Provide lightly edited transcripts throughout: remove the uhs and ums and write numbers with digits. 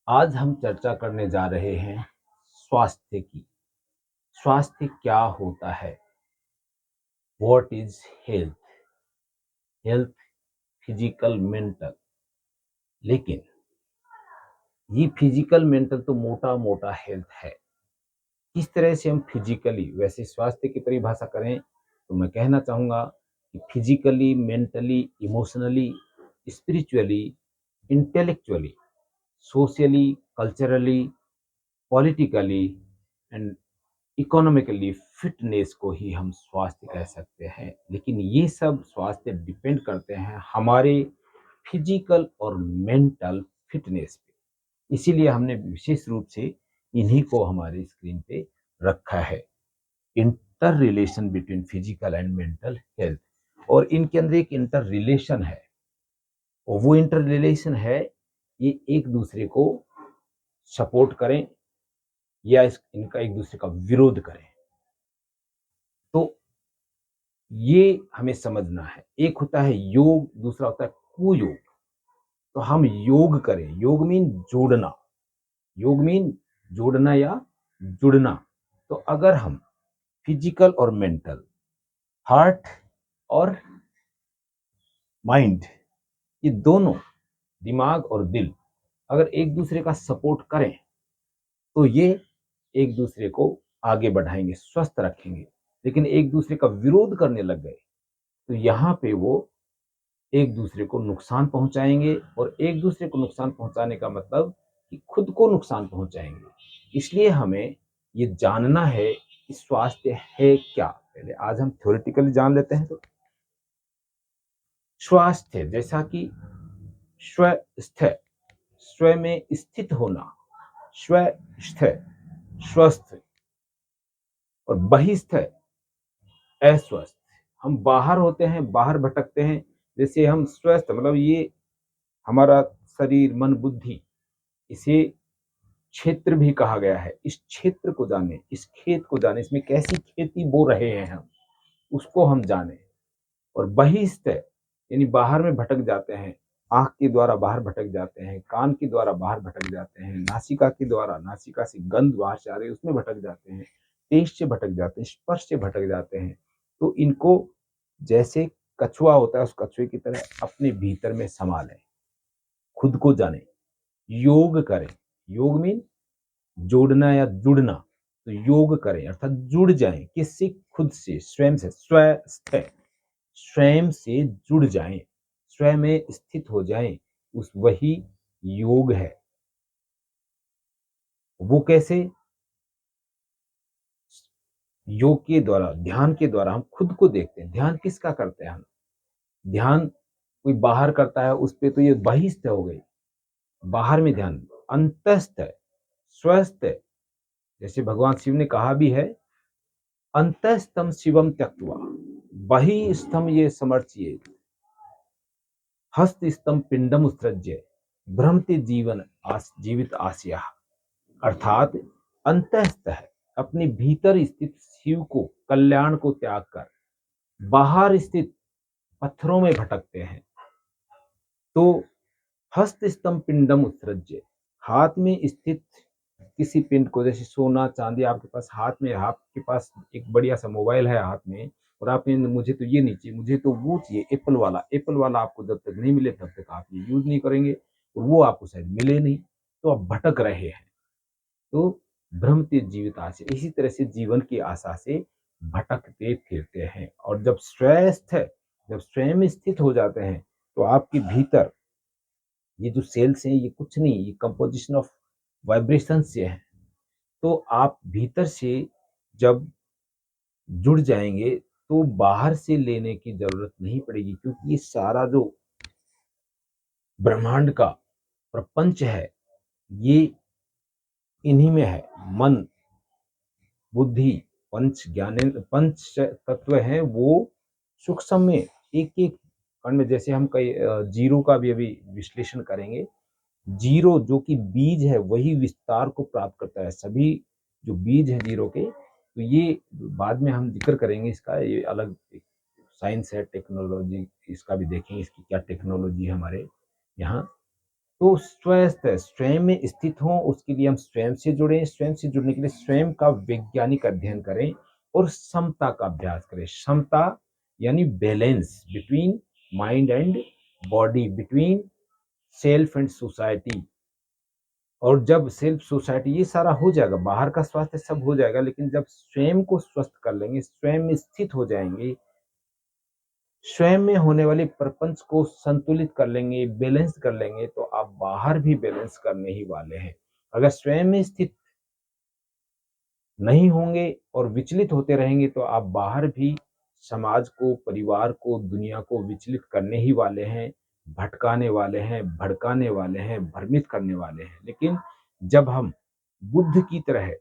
आज हम चर्चा करने जा रहे हैं स्वास्थ्य की। स्वास्थ्य क्या होता है? What is health? Health physical mental. लेकिन ये फिजिकल मेंटल तो मोटा मोटा हेल्थ है। किस तरह से हम फिजिकली वैसे स्वास्थ्य की परिभाषा करें तो मैं कहना चाहूंगा कि physically, mentally, emotionally, spiritually, intellectually, socially, culturally, politically and economically fitness को ही हम स्वास्थ्य कह सकते हैं। लेकिन ये सब स्वास्थ्य डिपेंड करते हैं हमारे फिजिकल और मेंटल फिटनेस पे। इसीलिए हमने विशेष रूप से इन्हीं को हमारे स्क्रीन पे रखा है। Inter relation between physical and mental health. और इनके अंदर एक इंटर रिलेशन है, और वो इंटर रिलेशन है, ये एक दूसरे को सपोर्ट करें या इनका एक दूसरे का विरोध करें। तो ये हमें समझना है। एक होता है योग, दूसरा होता है कुयोग। तो हम योग करें। योग मीन जोड़ना। योग मीन जोड़ना या जुड़ना। तो अगर हम फिजिकल और मेंटल, हार्ट और माइंड, ये दोनों, दिमाग और दिल, अगर एक दूसरे का सपोर्ट करें तो ये एक दूसरे को आगे बढ़ाएंगे, स्वस्थ रखेंगे। लेकिन एक दूसरे का विरोध करने लग गए तो यहाँ पे वो एक दूसरे को नुकसान पहुंचाएंगे। और एक दूसरे को नुकसान पहुंचाने का मतलब कि खुद को नुकसान पहुंचाएंगे। इसलिए हमें ये जानना है कि स्वास्थ्य है क्या। पहले आज हम थ्योरेटिकली जान लेते हैं। तो स्वास्थ्य जैसा कि स्वस्थ, स्व में स्थित होना, स्वस्थ, स्वस्थ, और बहिस्थ, अस्वस्थ। हम बाहर होते हैं, बाहर भटकते हैं। जैसे हम स्वस्थ मतलब ये हमारा शरीर, मन, बुद्धि, इसे क्षेत्र भी कहा गया है। इस क्षेत्र को जाने, इस खेत को जाने, इसमें कैसी खेती बो रहे हैं हम, उसको हम जाने। और बहिस्थ यानी बाहर में भटक जाते हैं। आंख के द्वारा बाहर भटक जाते हैं, कान के द्वारा बाहर भटक जाते हैं, नासिका के द्वारा, नासिका से गंध बाहर से आ रही है उसमें भटक जाते हैं, टेस्ट से भटक जाते हैं, स्पर्श से भटक जाते हैं। तो इनको जैसे कछुआ होता है, उस कछुए की तरह अपने भीतर में संभालें, खुद को जाने, योग करें। योग मीन जोड़ना या जुड़ना। तो योग करें अर्थात जुड़ जाएं, किससे? खुद से, स्वयं से। स्वस्थ, स्वयं से जुड़ जाएं, स्वयं में स्थित हो जाएं। उस वही योग है। वो कैसे? योग के द्वारा, ध्यान के द्वारा हम खुद को देखते हैं। ध्यान किसका करते हैं हम? ध्यान कोई बाहर करता है उस पे तो ये बहिस्थ हो गई, बाहर में ध्यान। अंतस्थ है, स्वस्थ है। जैसे भगवान शिव ने कहा भी है, अंतस्तम शिवम त्यक्त्वा बहिस्थम ये समर्च्ये, हस्तस्तम पिंडम उत्सृज्य भ्रमते जीवन जीवित आसिया। अर्थात अंतस्थ है, अपने भीतर स्थित शिव को, कल्याण को त्याग कर बाहर स्थित पत्थरों में भटकते हैं। तो हस्त स्तंभ पिंडम उत्सृज्य, हाथ में स्थित किसी पिंड को, जैसे सोना चांदी आपके पास हाथ में, आपके पास एक बढ़िया सा मोबाइल है हाथ में, और आपने मुझे तो ये नहीं चाहिए, मुझे तो वो चाहिए एप्पल वाला। एप्पल वाला आपको जब तक नहीं मिले तब तक आप ये यूज नहीं करेंगे, और वो आपको शायद मिले नहीं, तो आप भटक रहे हैं। तो भ्रमते जीवित आशा, इसी तरह से जीवन की आशा से भटकते फिरते हैं। और जब स्वस्थ है, जब स्वयं स्थित हो जाते हैं, तो आपके भीतर ये जो सेल्स हैं, ये कुछ नहीं, ये कंपोजिशन ऑफ वाइब्रेशन से है। तो आप भीतर से जब जुड़ जाएंगे तो बाहर से लेने की जरूरत नहीं पड़ेगी, क्योंकि ये सारा जो ब्रह्मांड का प्रपंच है, ये इन्हीं में है। मन, बुद्धि, पंच ज्ञानेंद्र, पंच तत्व हैं, वो सूक्ष्म में एक एक कण में। जैसे हम कई जीरो का भी अभी विश्लेषण करेंगे। जीरो जो कि बीज है, वही विस्तार को प्राप्त करता है। सभी जो बीज है जीरो के, तो ये बाद में हम जिक्र करेंगे इसका, ये अलग साइंस है, टेक्नोलॉजी इसका भी देखेंगे, इसकी क्या टेक्नोलॉजी है हमारे यहाँ। तो स्वस्थ स्वयं में स्थित हों, उसके लिए हम स्वयं से जुड़ें, स्वयं से जुड़ने के लिए स्वयं का वैज्ञानिक अध्ययन करें और समता का अभ्यास करें। समता यानी balance between mind and body, between self and society. और जब सेल्फ सोसाइटी ये सारा हो जाएगा, बाहर का स्वास्थ्य सब हो जाएगा, लेकिन जब स्वयं को स्वस्थ कर लेंगे, स्वयं में स्थित हो जाएंगे, स्वयं में होने वाले प्रपंच को संतुलित कर लेंगे, बैलेंस कर लेंगे, तो आप बाहर भी बैलेंस करने ही वाले हैं। अगर स्वयं में स्थित नहीं होंगे और विचलित होते रहेंगे तो आप बाहर भी समाज को, परिवार को, दुनिया को विचलित करने ही वाले हैं, भटकाने वाले हैं, भड़काने वाले हैं, भ्रमित करने वाले हैं। लेकिन जब हम बुद्ध की तरह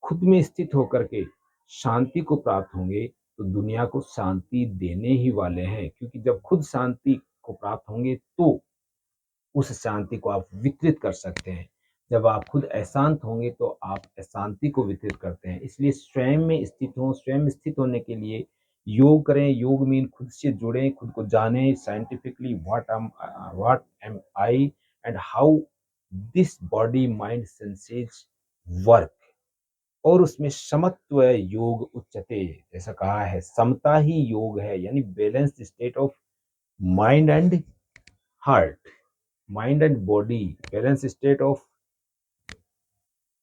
खुद में स्थित होकर के शांति को प्राप्त होंगे तो दुनिया को शांति देने ही वाले हैं, क्योंकि जब खुद शांति को प्राप्त होंगे तो उस शांति को आप वितरित कर सकते हैं। जब आप खुद अशांत होंगे तो आप अशांति को वितरित करते हैं। इसलिए स्वयं में स्थित हों, स्वयं में स्थित होने के लिए योग करें। योग मीन खुद से जुड़ें, खुद को जानें scientifically, what am I and how this body mind senses work. और उसमें समत्व योग उच्यते, जैसा कहा है, समता ही योग है, यानी balance state of mind and heart, mind and body, balance state of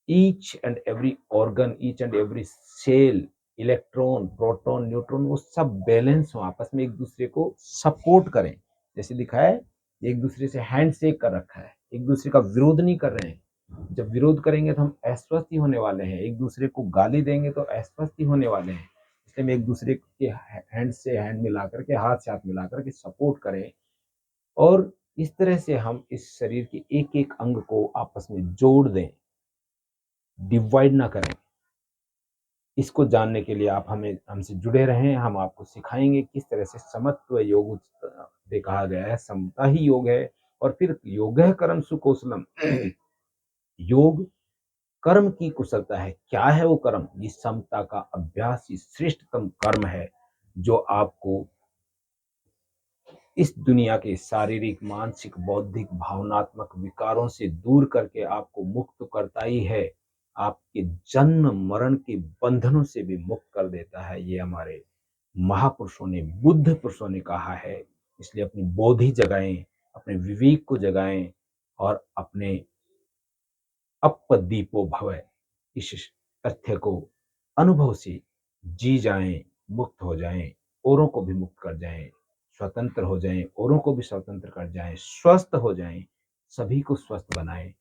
each and every organ, each and every cell, electron, proton, neutron, वो सब बैलेंस हो, आपस में एक दूसरे को सपोर्ट करें। जैसे दिखाया है, एक दूसरे से हैंड शेक कर रखा है, एक दूसरे का विरोध नहीं कर रहे हैं। जब विरोध करेंगे तो हम अस्वस्थ ही होने वाले हैं, एक दूसरे को गाली देंगे तो अस्वस्थ ही होने वाले हैं। इसलिए हम एक दूसरे के हैंड से हैंड मिला करके, हाथ से हाथ मिला करके सपोर्ट करें, और इस तरह से हम इस शरीर के एक एक अंग को आपस में जोड़ दें, डिवाइड ना करें। इसको जानने के लिए आप हमसे जुड़े रहें। हम आपको सिखाएंगे किस तरह से समत्व योग कहा गया है, समता ही योग है। और फिर योग कर्म सुकौशलम, योग कर्म की कुशलता है। क्या है वो कर्म? ये समता का अभ्यास ही श्रेष्ठतम कर्म है, जो आपको इस दुनिया के शारीरिक, मानसिक, बौद्धिक, भावनात्मक विकारों से दूर करके आपको मुक्त करता ही है, आपके जन्म मरण के बंधनों से भी मुक्त कर देता है। ये हमारे महापुरुषों ने, बुद्ध पुरुषों ने कहा है। इसलिए अपनी बोधि जगाएं, अपने विवेक को जगाएं और अपने अपदीपो भव, इस तथ्य को अनुभव से जी जाएं, मुक्त हो जाएं, औरों को भी मुक्त कर जाएं, स्वतंत्र हो जाएं, औरों को भी स्वतंत्र कर जाएं, स्वस्थ हो जाएं, सभी को स्वस्थ बनाएं।